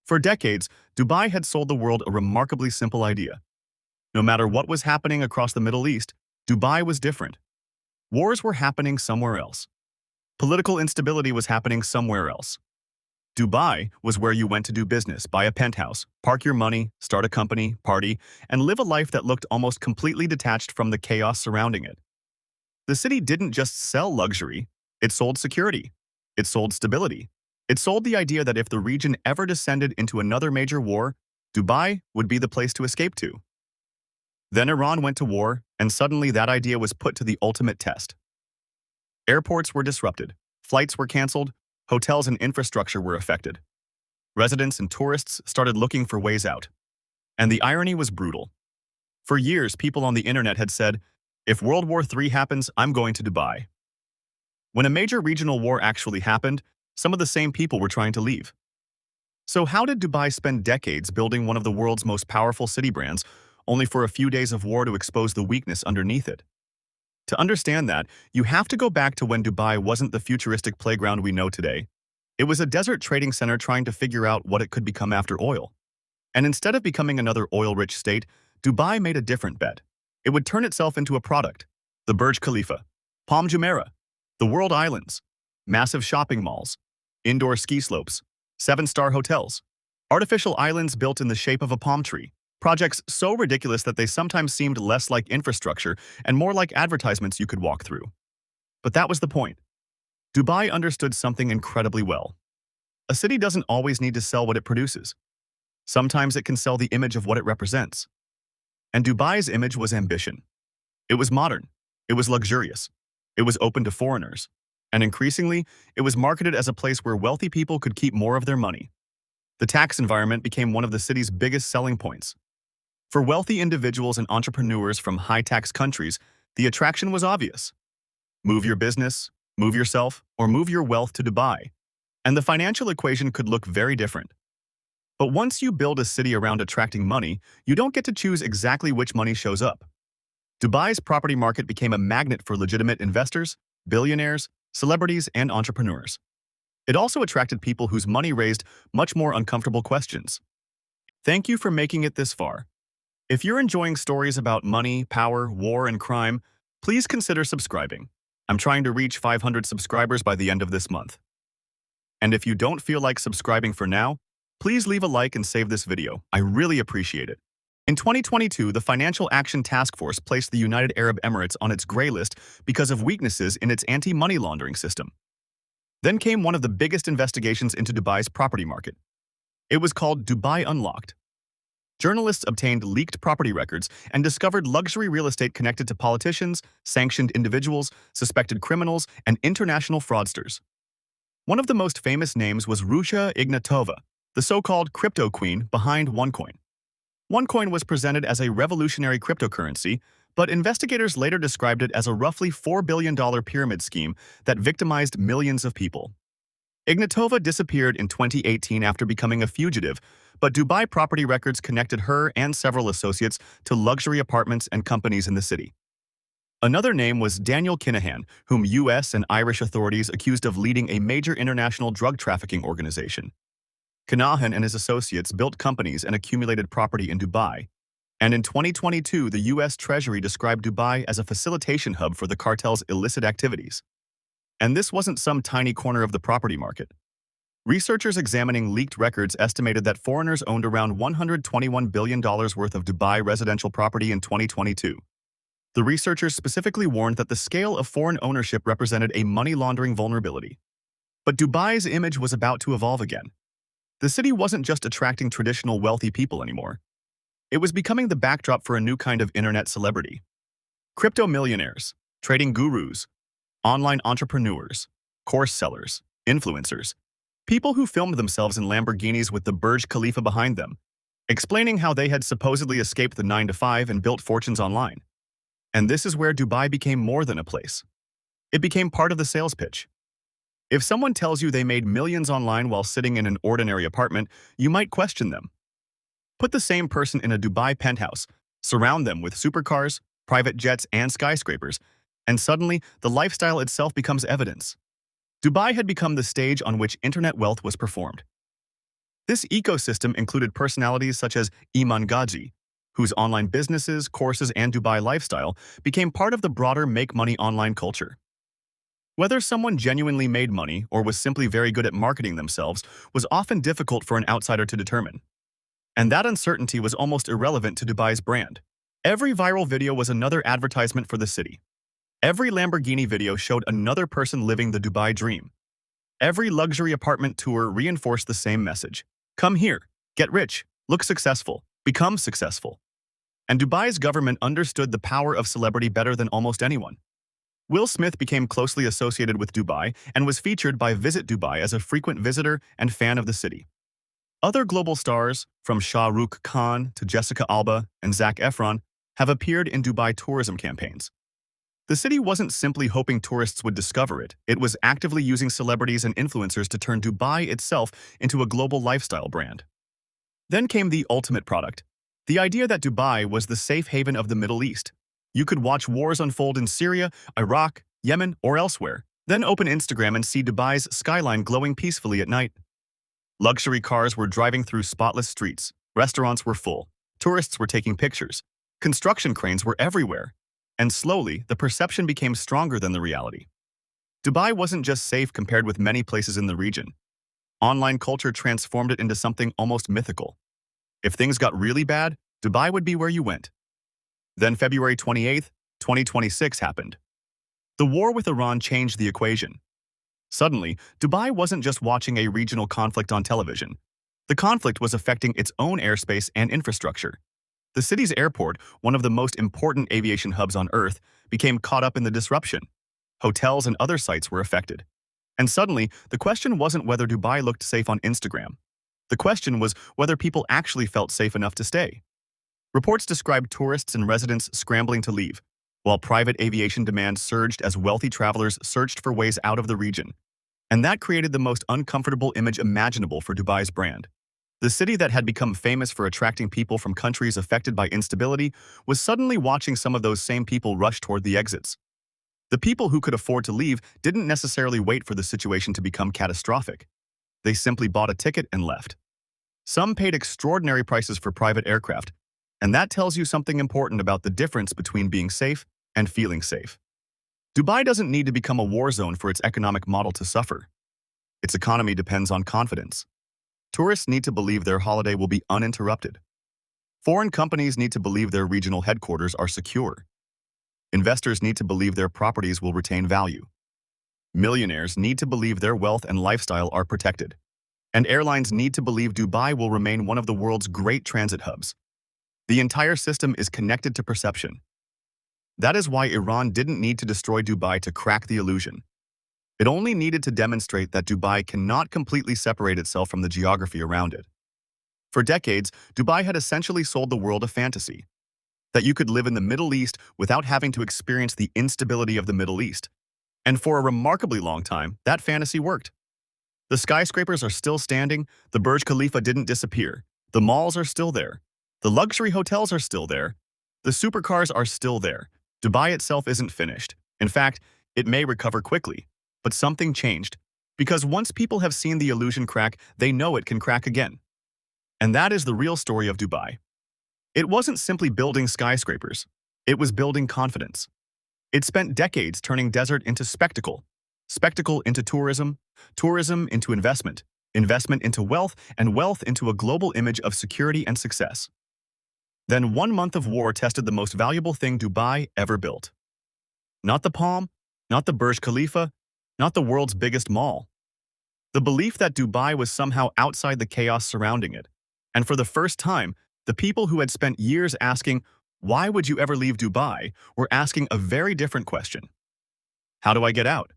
For decades, Dubai had sold the world a remarkably simple idea. No matter what was happening across the Middle East, Dubai was different. Wars were happening somewhere else. Political instability was happening somewhere else. Dubai was where you went to do business, buy a penthouse, park your money, start a company, party, and live a life that looked almost completely detached from the chaos surrounding it. The city didn't just sell luxury, it sold security. It sold stability. It sold the idea that if the region ever descended into another major war, Dubai would be the place to escape to. Then Iran went to war, and suddenly that idea was put to the ultimate test. Airports were disrupted, flights were canceled, hotels and infrastructure were affected. Residents and tourists started looking for ways out. And the irony was brutal. For years, people on the internet had said, if World War III happens, I'm going to Dubai. When a major regional war actually happened, some of the same people were trying to leave. So how did Dubai spend decades building one of the world's most powerful city brands, only for a few days of war to expose the weakness underneath it? To understand that, you have to go back to when Dubai wasn't the futuristic playground we know today. It was a desert trading center trying to figure out what it could become after oil. And instead of becoming another oil-rich state, Dubai made a different bet. It would turn itself into a product. The Burj Khalifa, Palm Jumeirah, the World Islands, massive shopping malls, indoor ski slopes, 7-star hotels, artificial islands built in the shape of a palm tree, projects so ridiculous that they sometimes seemed less like infrastructure and more like advertisements you could walk through. But that was the point. Dubai understood something incredibly well. A city doesn't always need to sell what it produces. Sometimes it can sell the image of what it represents. And Dubai's image was ambition. It was modern. It was luxurious. It was open to foreigners. And increasingly, it was marketed as a place where wealthy people could keep more of their money. The tax environment became one of the city's biggest selling points. For wealthy individuals and entrepreneurs from high-tax countries, the attraction was obvious. Move your business, move yourself, or move your wealth to Dubai. And the financial equation could look very different. But once you build a city around attracting money, you don't get to choose exactly which money shows up. Dubai's property market became a magnet for legitimate investors, billionaires, celebrities, and entrepreneurs. It also attracted people whose money raised much more uncomfortable questions. Thank you for making it this far. If you're enjoying stories about money, power, war, and crime, please consider subscribing. I'm trying to reach 500 subscribers by the end of this month. And if you don't feel like subscribing for now, please leave a like and save this video. I really appreciate it. In 2022, the Financial Action Task Force placed the United Arab Emirates on its gray list because of weaknesses in its anti-money laundering system. Then came one of the biggest investigations into Dubai's property market. It was called Dubai Unlocked. Journalists obtained leaked property records and discovered luxury real estate connected to politicians, sanctioned individuals, suspected criminals, and international fraudsters. One of the most famous names was Rusha Ignatova, the so-called crypto queen behind OneCoin. OneCoin was presented as a revolutionary cryptocurrency, but investigators later described it as a roughly $4 billion pyramid scheme that victimized millions of people. Ignatova disappeared in 2018 after becoming a fugitive, but Dubai property records connected her and several associates to luxury apartments and companies in the city. Another name was Daniel Kinahan, whom US and Irish authorities accused of leading a major international drug trafficking organization. Kinahan and his associates built companies and accumulated property in Dubai. And in 2022, the US Treasury described Dubai as a facilitation hub for the cartel's illicit activities. And this wasn't some tiny corner of the property market. Researchers examining leaked records estimated that foreigners owned around $121 billion worth of Dubai residential property in 2022. The researchers specifically warned that the scale of foreign ownership represented a money laundering vulnerability. But Dubai's image was about to evolve again. The city wasn't just attracting traditional wealthy people anymore. It was becoming the backdrop for a new kind of internet celebrity. Crypto millionaires, trading gurus, online entrepreneurs, course sellers, influencers, people who filmed themselves in Lamborghinis with the Burj Khalifa behind them, explaining how they had supposedly escaped the 9-to-5 and built fortunes online. And this is where Dubai became more than a place. It became part of the sales pitch. If someone tells you they made millions online while sitting in an ordinary apartment, you might question them. Put the same person in a Dubai penthouse, surround them with supercars, private jets, and skyscrapers, and suddenly the lifestyle itself becomes evidence. Dubai had become the stage on which internet wealth was performed. This ecosystem included personalities such as Iman Ghazi, whose online businesses, courses, and Dubai lifestyle became part of the broader make-money online culture. Whether someone genuinely made money or was simply very good at marketing themselves was often difficult for an outsider to determine. And that uncertainty was almost irrelevant to Dubai's brand. Every viral video was another advertisement for the city. Every Lamborghini video showed another person living the Dubai dream. Every luxury apartment tour reinforced the same message. Come here, get rich, look successful, become successful. And Dubai's government understood the power of celebrity better than almost anyone. Will Smith became closely associated with Dubai and was featured by Visit Dubai as a frequent visitor and fan of the city. Other global stars, from Shah Rukh Khan to Jessica Alba and Zac Efron, have appeared in Dubai tourism campaigns. The city wasn't simply hoping tourists would discover it, it was actively using celebrities and influencers to turn Dubai itself into a global lifestyle brand. Then came the ultimate product, the idea that Dubai was the safe haven of the Middle East. You could watch wars unfold in Syria, Iraq, Yemen, or elsewhere, then open Instagram and see Dubai's skyline glowing peacefully at night. Luxury cars were driving through spotless streets, restaurants were full, tourists were taking pictures, construction cranes were everywhere, and slowly the perception became stronger than the reality. Dubai wasn't just safe compared with many places in the region. Online culture transformed it into something almost mythical. If things got really bad, Dubai would be where you went. Then February 28, 2026 happened. The war with Iran changed the equation. Suddenly, Dubai wasn't just watching a regional conflict on television. The conflict was affecting its own airspace and infrastructure. The city's airport, one of the most important aviation hubs on Earth, became caught up in the disruption. Hotels and other sites were affected. And suddenly, the question wasn't whether Dubai looked safe on Instagram. The question was whether people actually felt safe enough to stay. Reports described tourists and residents scrambling to leave, while private aviation demand surged as wealthy travelers searched for ways out of the region. And that created the most uncomfortable image imaginable for Dubai's brand. The city that had become famous for attracting people from countries affected by instability was suddenly watching some of those same people rush toward the exits. The people who could afford to leave didn't necessarily wait for the situation to become catastrophic. They simply bought a ticket and left. Some paid extraordinary prices for private aircraft, and that tells you something important about the difference between being safe and feeling safe. Dubai doesn't need to become a war zone for its economic model to suffer. Its economy depends on confidence. Tourists need to believe their holiday will be uninterrupted. Foreign companies need to believe their regional headquarters are secure. Investors need to believe their properties will retain value. Millionaires need to believe their wealth and lifestyle are protected. And airlines need to believe Dubai will remain one of the world's great transit hubs. The entire system is connected to perception. That is why Iran didn't need to destroy Dubai to crack the illusion. It only needed to demonstrate that Dubai cannot completely separate itself from the geography around it. For decades, Dubai had essentially sold the world a fantasy, that you could live in the Middle East without having to experience the instability of the Middle East. And for a remarkably long time, that fantasy worked. The skyscrapers are still standing, the Burj Khalifa didn't disappear, the malls are still there, the luxury hotels are still there, the supercars are still there. Dubai itself isn't finished. In fact, it may recover quickly. But something changed. Because once people have seen the illusion crack, they know it can crack again. And that is the real story of Dubai. It wasn't simply building skyscrapers. It was building confidence. It spent decades turning desert into spectacle, spectacle into tourism, tourism into investment, investment into wealth, and wealth into a global image of security and success. Then 1 month of war tested the most valuable thing Dubai ever built. Not the Palm, not the Burj Khalifa, not the world's biggest mall. The belief that Dubai was somehow outside the chaos surrounding it. And for the first time, the people who had spent years asking, "Why would you ever leave Dubai?" were asking a very different question. How do I get out?